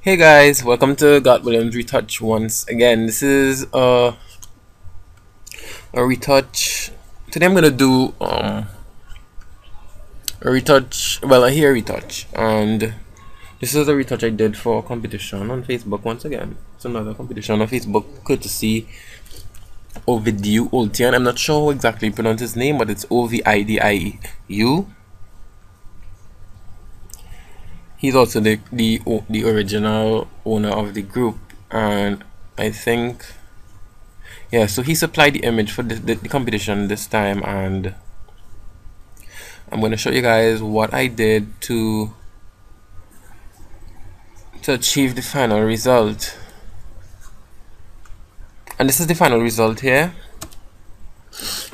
Hey guys, welcome to God Williams Retouch once again. This is a retouch. Today I'm gonna do a retouch, well, a hair retouch, and this is a retouch I did for a competition on Facebook once again. It's another competition on Facebook courtesy Ovidiu Ultian. I'm not sure how exactly you pronounce his name, but it's Ovidiu. He's also the original owner of the group, and I think, yeah, so he supplied the image for the competition this time, and I'm going to show you guys what I did to achieve the final result. And this is the final result here.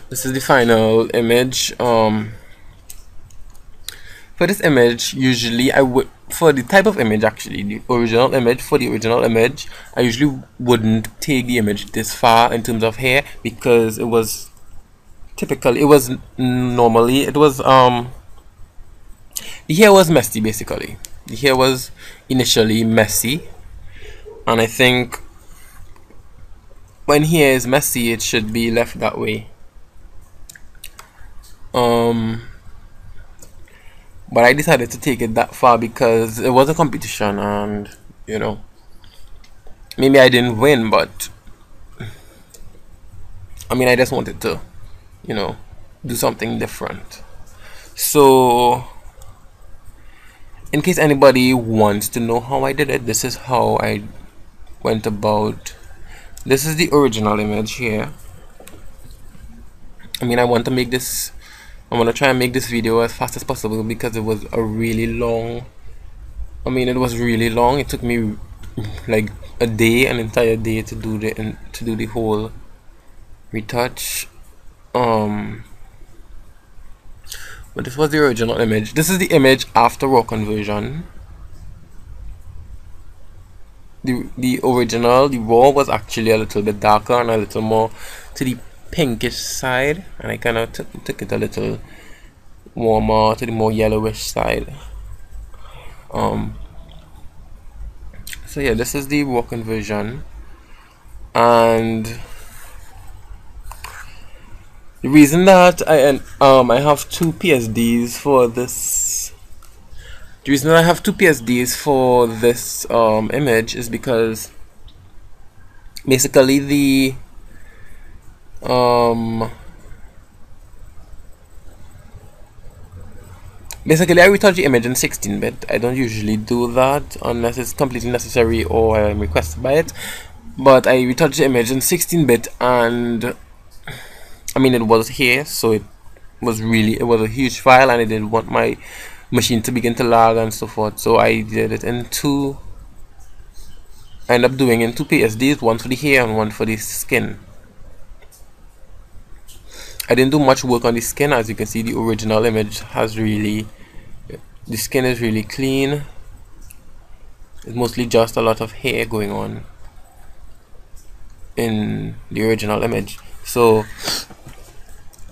This is the final image. For this image, usually I would, for the type of image, actually the original image, I usually wouldn't take the image this far in terms of hair, because it was normally the hair was messy. Basically the hair was initially messy, and I think when hair is messy it should be left that way. But I decided to take it that far because it was a competition, and you know, maybe I didn't win, but I mean, I just wanted to, you know, do something different. So in case anybody wants to know how I did it, this is how I went about. This is the original image here. I mean, I want to try and make this video as fast as possible because it was a really long, it was really long. It took me like an entire day to do the whole retouch. But this was the original image. This is the image after raw conversion. The original, the raw, was actually a little bit darker and a little more to the pinkish side, and I kind of took it a little warmer to the more yellowish side. So yeah, this is the raw conversion, and the reason that I have two PSDs for this. The reason that I have two PSDs for this image is because basically I retouch the image in 16-bit. I don't usually do that unless it's completely necessary or I'm requested by it. But I retouch the image in 16-bit, and I mean, it was here, so it was a huge file, and I didn't want my machine to begin to lag and so forth. So I did it in two. I ended up doing in two PSDs, one for the hair and one for the skin. I didn't do much work on the skin. As you can see, the original image has the skin is really clean. It's mostly just a lot of hair going on in the original image. So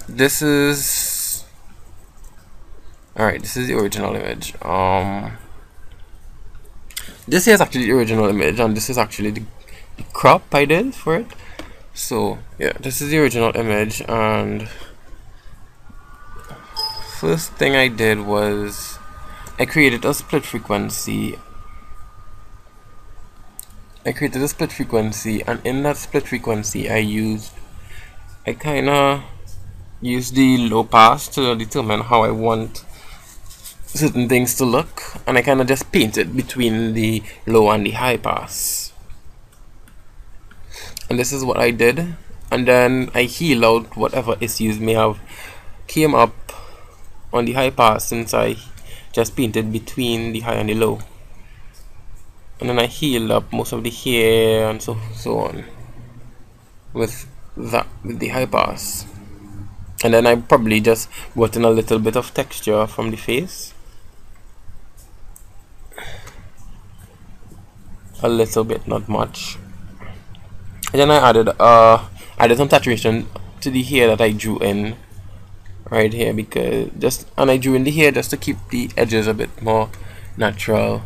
this is this is the original image. This here is actually the original image, and this is actually the crop I did for it. So yeah, this is the original image, and first thing I did was I created a split frequency. And in that split frequency I kinda used the low pass to determine how I want certain things to look, and I kinda just painted between the low and the high pass. And this is what I did, and then I heal out whatever issues may have came up on the high pass, since I just painted between the high and the low. And then I healed up most of the hair and so on with the high pass. And then I probably just brought in a little bit of texture from the face, a little bit, not much. And then I added some saturation to the hair that I drew in right here, and I drew in the hair just to keep the edges a bit more natural.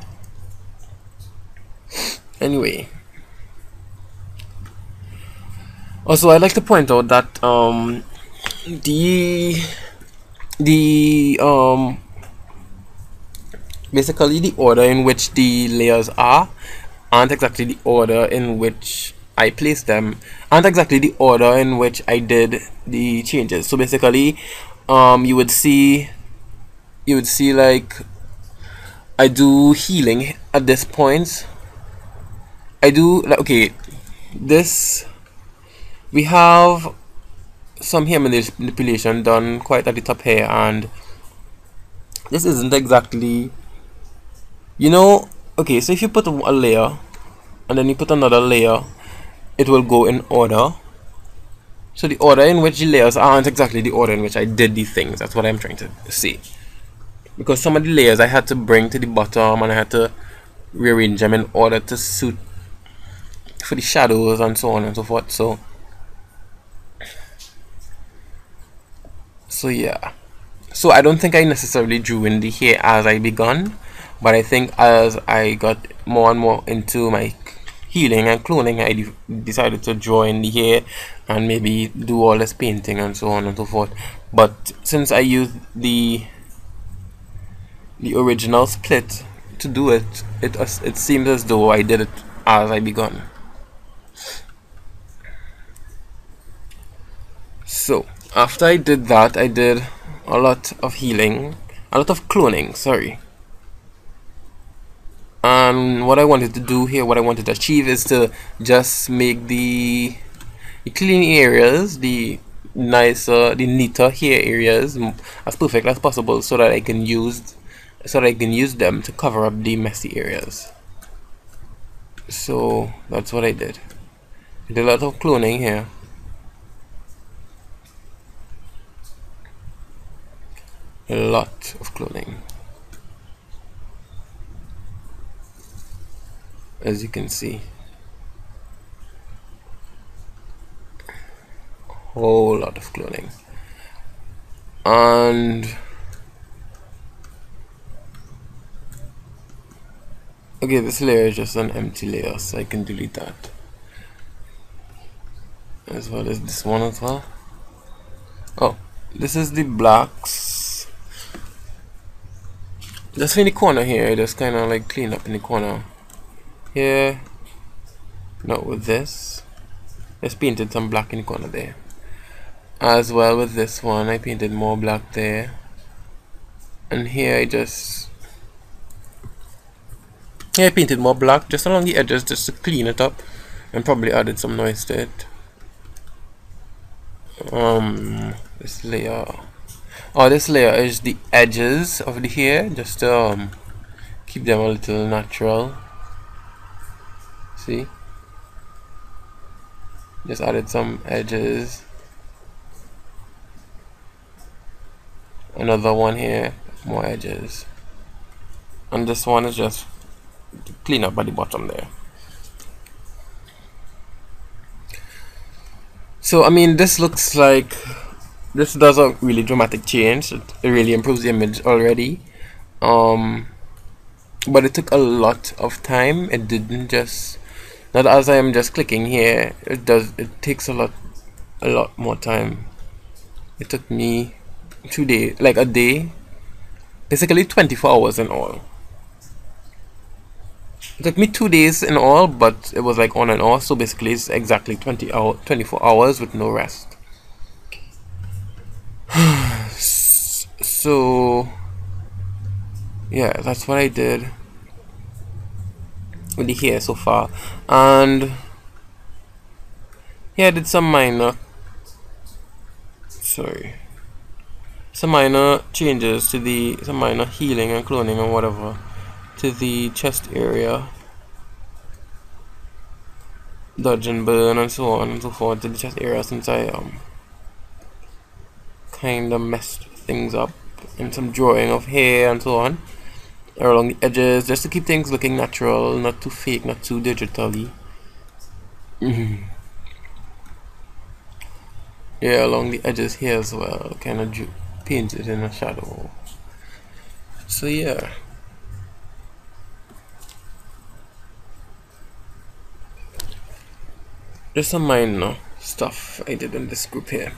Anyway, also I'd like to point out that the basically the order in which the layers aren't exactly the order in which I placed them, aren't exactly the order in which I did the changes. So basically, you would see like I do healing at this point. I do like, okay, this we have some hair manipulation done quite at the top here, and this isn't exactly, you know, okay, so if you put a layer and then you put another layer, it will go in order. So the order in which the layers aren't exactly the order in which I did these things. That's what I'm trying to say. Because some of the layers I had to bring to the bottom and I had to rearrange them in order to suit for the shadows and so on and so forth. So yeah. So I don't think I necessarily drew in the hair as I begun, but I think as I got more and more into my healing and cloning, I decided to draw in the hair and maybe do all this painting and so on and so forth. But since I used the original split to do it, it seems as though I did it as I begun. So after I did that, I did a lot of healing, a lot of cloning, sorry. And what I wanted to do here, what I wanted to achieve, is to just make the clean areas, the nicer, the neater hair areas as perfect as possible, so that I can use them to cover up the messy areas. So that's what I did. I did a lot of cloning here. A lot of cloning, as you can see. Whole lot of cloning. And okay, this layer is just an empty layer, so I can delete that, as well as this one as well. Oh, this is the blacks. Just in the corner here, I just kind of like clean up in the corner here. Not with this. Just painted some black in the corner there. As well with this one, I painted more black there. And here I painted more black just along the edges, just to clean it up, and probably added some noise to it. This layer. Oh, this layer is the edges of the hair, just to keep them a little natural. See? Just added some edges. Another one here, more edges. And this one is just clean up by the bottom there. So I mean, this looks like this does a really dramatic change. It really improves the image already. But it took a lot of time. It didn't just, not as I am just clicking here. It takes a lot more time. It took me 2 days, like a day, basically 24 hours in all. It took me 2 days in all, but it was like on and off, so basically it's exactly 24 hours with no rest. So yeah, that's what I did with the hair so far. And yeah, I did some minor changes to some minor healing and cloning and whatever to the chest area, dodge and burn and so on and so forth to the chest area, since I kinda messed things up, and some drawing of hair and so on along the edges, just to keep things looking natural, not too fake, not too digitally. Yeah, along the edges here as well, kind of painted in a shadow. So yeah. just some minor stuff I did in this group here.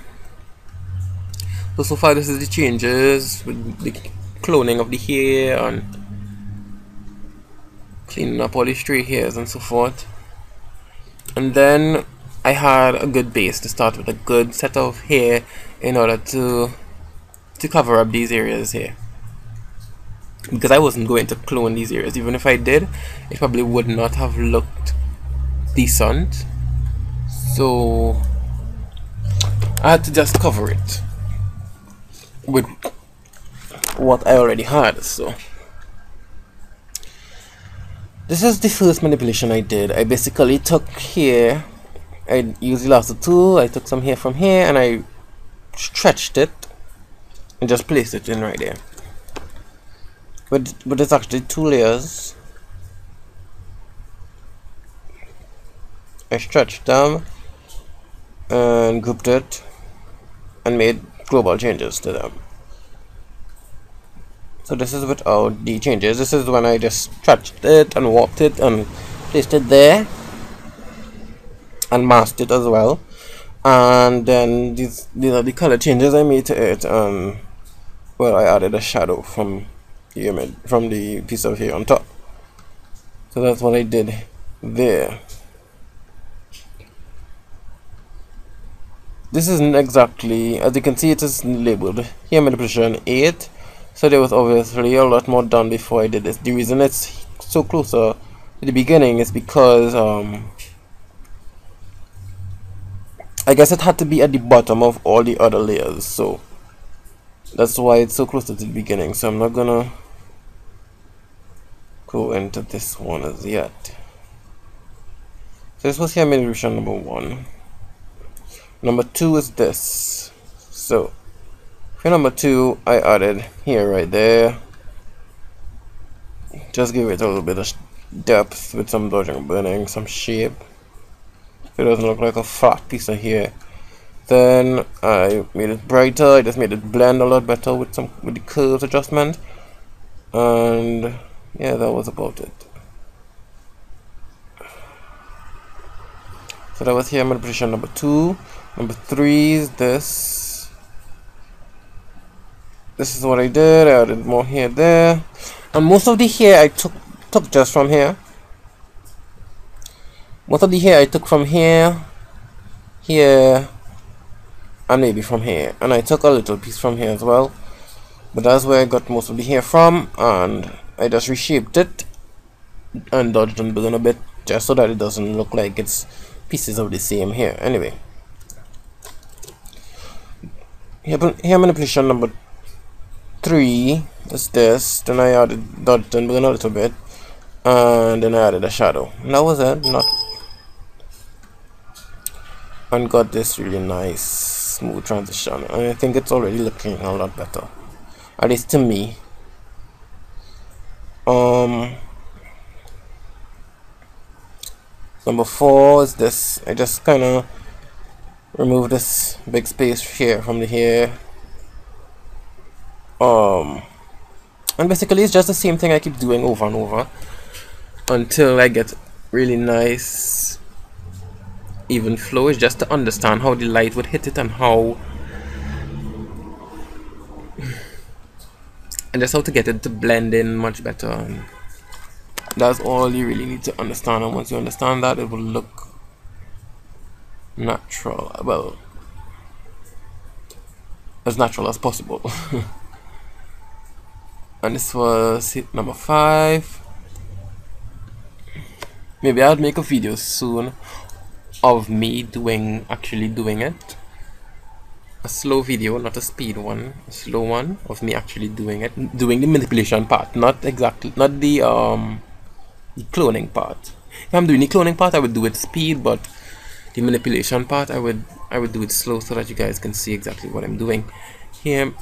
So far this is the changes with the cloning of the hair and cleaning up all the stray hairs and so forth. And then I had a good base to start with, a good set of hair in order to cover up these areas here, because I wasn't going to clone these areas. Even if I did, it probably would not have looked decent, so I had to just cover it with what I already had. So this is the first manipulation I did. I basically took hair, I used the lasso tool, I took some hair from here and I stretched it and just placed it in right there. But it's actually 2 layers. I stretched them and grouped it and made global changes to them. So this is without the changes. This is when I just stretched it and warped it and placed it there and masked it as well. And then these are the color changes I made to it. Well, I added a shadow from the image, from the piece of hair on top. So that's what I did there. This isn't exactly, as you can see, it is labeled hair manipulation 8. So there was obviously a lot more done before I did this. The reason it's so closer to the beginning is because I guess it had to be at the bottom of all the other layers, so that's why it's so close to the beginning. So I'm not gonna go into this one as yet. So this was hair manipulation number 1. Number 2 is this. So for number 2, I added here right there. Just give it a little bit of depth with some dodging and burning, some shape. It doesn't look like a flat piece of hair. Then I made it brighter. I just made it blend a lot better with the curves adjustment. And yeah, that was about it. So that was hair manipulation number 2. Number 3 is this. This is what I did. I added more hair there. And most of the hair I took just from here. Most of the hair I took from here, here, and maybe from here. And I took a little piece from here as well. But that's where I got most of the hair from. And I just reshaped it and dodged and burned a bit, just so that it doesn't look like it's pieces of the same hair. Anyway, hair manipulation number 3 is this. Then I added dodged and burned a little bit, and then I added a shadow. And that was it. And got this really nice smooth transition, and I think it's already looking a lot better, at least to me. Number 4 is this. I just kind of remove this big space here from the hair, and basically it's just the same thing I keep doing over and over until I get really nice even flow. Is just to understand how the light would hit it and just how to get it to blend in much better. And that's all you really need to understand, and once you understand that, it will look natural, well, as natural as possible. And this was hit number 5. Maybe I'll make a video soon of me actually doing it. A slow video, not a speed one, a slow one of me actually doing it, doing the manipulation part, not the cloning part. If I'm doing the cloning part, I would do it speed, but the manipulation part, I would do it slow so that you guys can see exactly what I'm doing here.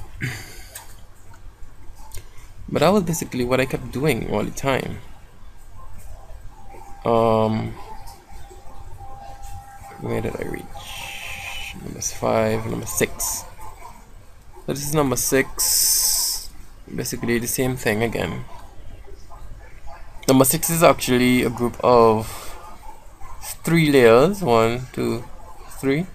But that was basically what I kept doing all the time. Where did I reach? Number 5, number 6. So this is number 6. Basically the same thing again. Number 6 is actually a group of 3 layers, 1, 2, 3,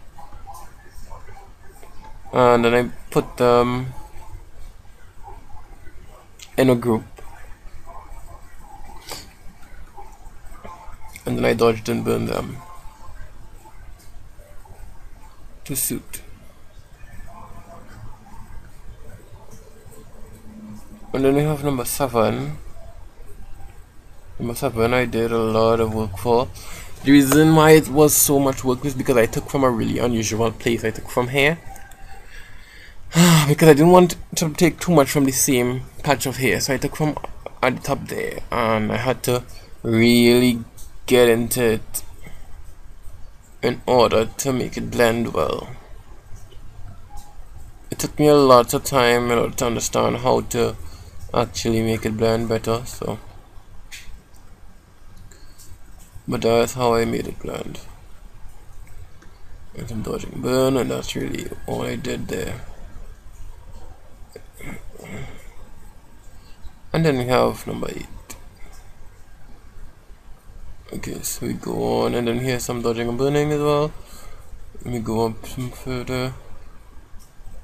and then I put them in a group, and then I dodged and burned them to suit. And then we have number 7. Number 7 I did a lot of work for. The reason why it was so much work was because I took from a really unusual place. I took from here because I didn't want to take too much from the same patch of hair, so I took from at the top there, and I had to really get into it in order to make it blend well. It took me a lot of time in order to understand how to actually make it blend better, so but that's how I made it blend. And some dodging burn, and that's really all I did there. And then we have number 8. Okay, so we go on, and then here's some dodging and burning as well. Let me go up some further.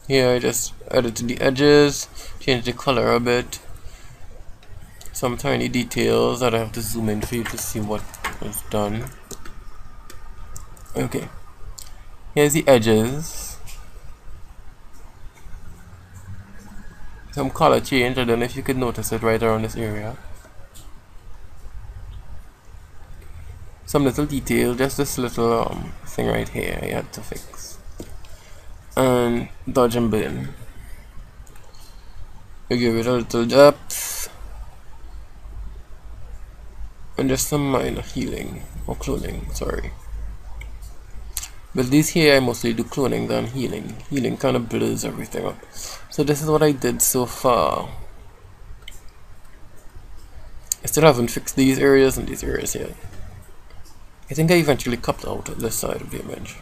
Here I just edited the edges, changed the color a bit. Some tiny details that I have to zoom in for you to see what was done. Okay, here's the edges. Some color change. I don't know if you could notice it right around this area. Some little detail, just this little thing right here I had to fix. And dodge and burn. We give it a little depth. And just some minor healing or cloning, sorry. But these here I mostly do cloning than healing. Healing kind of blurs everything up. So this is what I did so far. I still haven't fixed these areas and these areas yet. I think I eventually cut out this side of the image.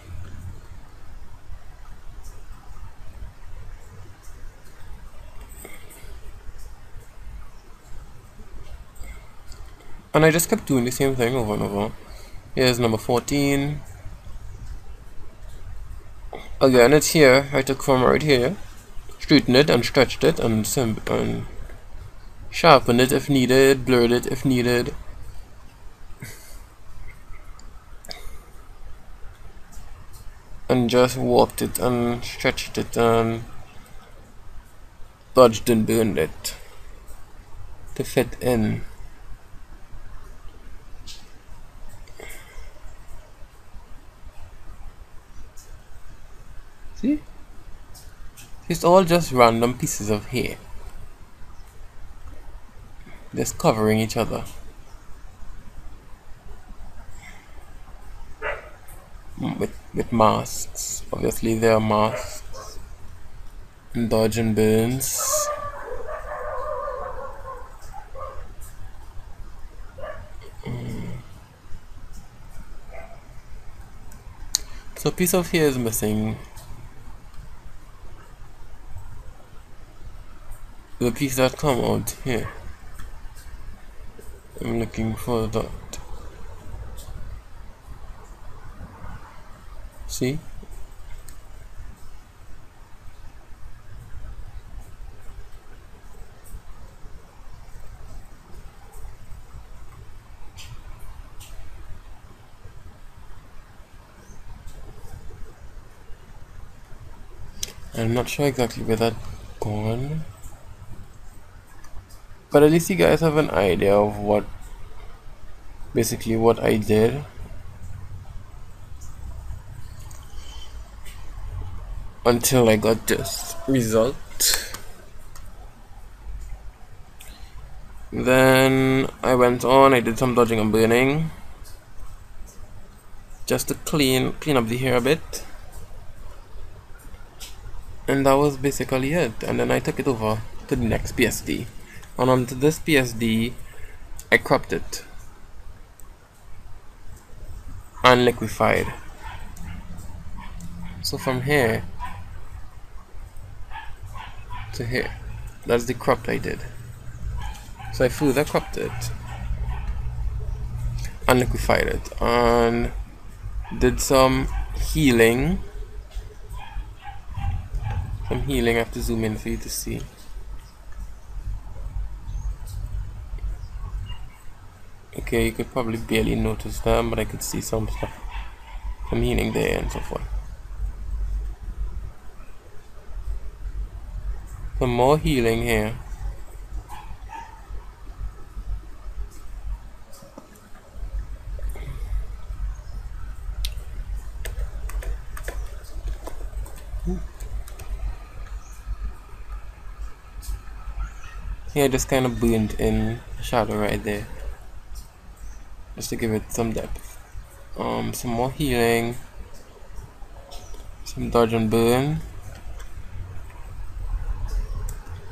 And I just kept doing the same thing over and over. Here's number 14. Again, it's here. I took from right here, straightened it and stretched it and sharpened it if needed, blurred it if needed. And just warped it and stretched it and dodged and burned it to fit in. See? It's all just random pieces of hair, just covering each other. With masks. Obviously there are masks. And dodge and burns. So a piece of hair is missing. The piece that come out here. I'm looking for that. See? I'm not sure exactly where that gone. But at least you guys have an idea of what basically what I did. Until I got this result. Then I went on, I did some dodging and burning just to clean up the hair a bit. And that was basically it. And then I took it over to the next PSD. And onto this PSD I cropped it and liquefied. So from here to here, that's the crop I did. So I further cropped it and liquefied it, and did some healing. I have to zoom in for you to see. Okay, you could probably barely notice them, but I could see some stuff. Some healing there and so forth. Some more healing here. Yeah, just kind of burned in the shadow right there, just to give it some depth. Some more healing, some dodge and burn.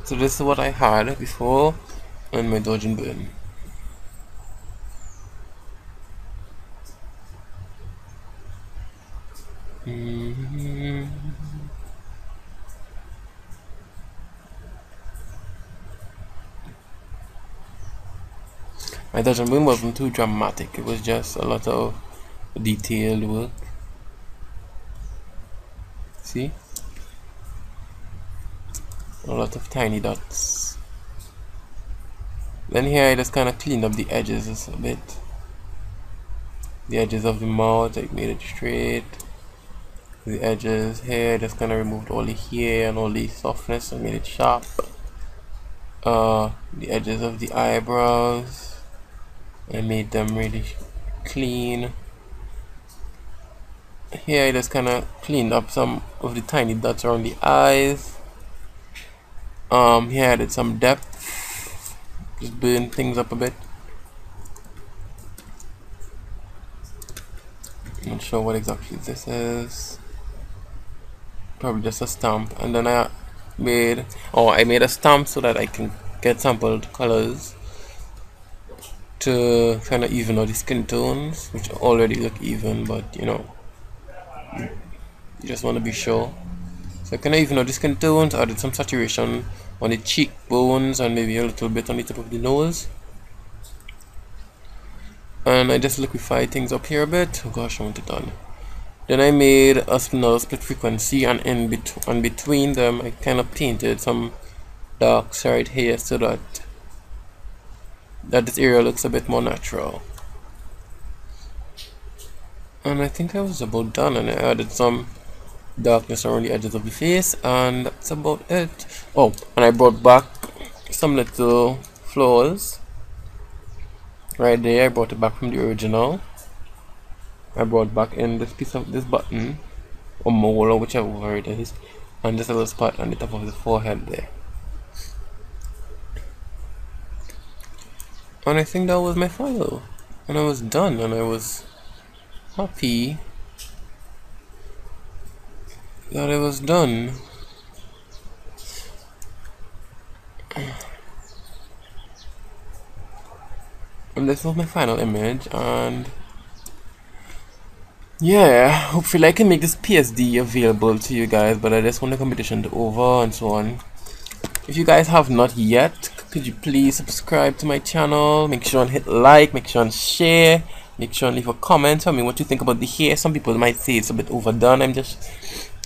So this is what I had before, and my dodge and burn. My dodge and burn wasn't too dramatic. It was just a lot of detailed work. See? A lot of tiny dots. Then here I just kind of cleaned up the edges a bit. The edges of the mouth, I made it straight. The edges here, just kind of removed all the hair and all the softness and made it sharp. The edges of the eyebrows, I made them really clean. Here I just kind of cleaned up some of the tiny dots around the eyes. Here I added some depth, just burn things up a bit. I'm not sure what exactly this is. Probably just a stamp. And then I made a stamp so that I can get sampled colors to kind of even out the skin tones, which already look even, but you know, you just want to be sure. So I kind of even out the skin tones, added some saturation on the cheekbones and maybe a little bit on the tip of the nose. And I just liquefied things up here a bit. Oh gosh, I want it done. Then I made another split frequency, and in between them I kind of painted some darks right here so that this area looks a bit more natural. And I think I was about done, and I added some darkness around the edges of the face, and that's about it. Oh, and I brought back some little flaws right there. I brought it back from the original. I brought back in this piece of this button or mole or whichever it is, and this little spot on the top of the forehead there. And I think that was my final, and I was done, and I was happy that it was done. And this was my final image, and yeah, hopefully I can make this PSD available to you guys, but I just want the competition to over and so on. If you guys have not yet, could you please subscribe to my channel? Make sure and hit like, make sure and share, make sure and leave a comment. Tell me what you think about the hair. Some people might say it's a bit overdone.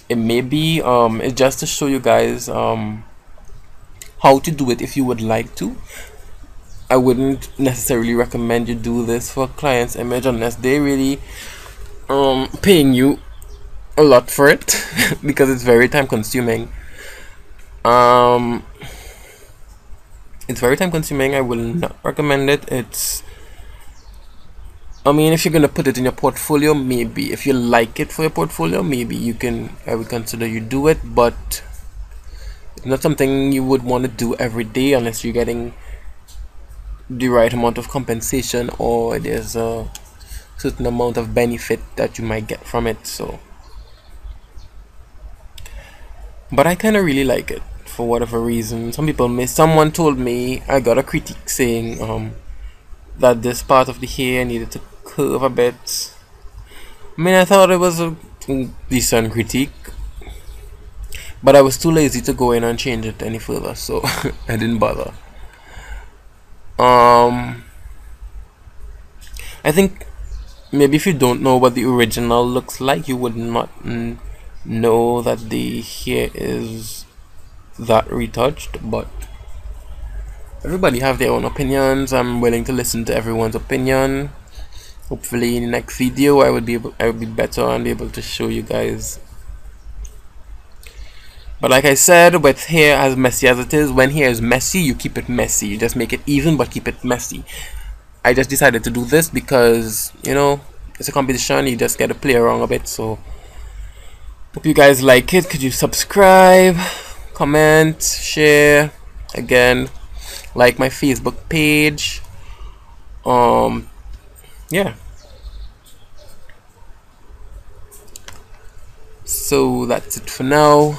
It may be. It's just to show you guys how to do it if you would like to. I wouldn't necessarily recommend you do this for a client's image unless they really paying you a lot for it because it's very time consuming. It's very time consuming. I will not recommend it. I mean, if you're gonna put it in your portfolio, maybe. If you like it for your portfolio, maybe I would consider you do it, but it's not something you would want to do every day unless you're getting the right amount of compensation or there's a certain amount of benefit that you might get from it. So, but I kind of really like it for whatever reason. Someone told me, I got a critique saying that this part of the hair needed to curve a bit. I mean, I thought it was a decent critique, but I was too lazy to go in and change it any further, so I didn't bother. I think maybe if you don't know what the original looks like, you would not know that the hair is that retouched. But everybody have their own opinions. I'm willing to listen to everyone's opinion. Hopefully in the next video I would be better and be able to show you guys. But like I said, with hair as messy as it is, when hair is messy, you keep it messy. You just make it even but keep it messy. I just decided to do this because, you know, it's a competition. You just get to play around a bit. So hope you guys like it. Could you subscribe, comment, share, again, like my Facebook page. Yeah. So that's it for now.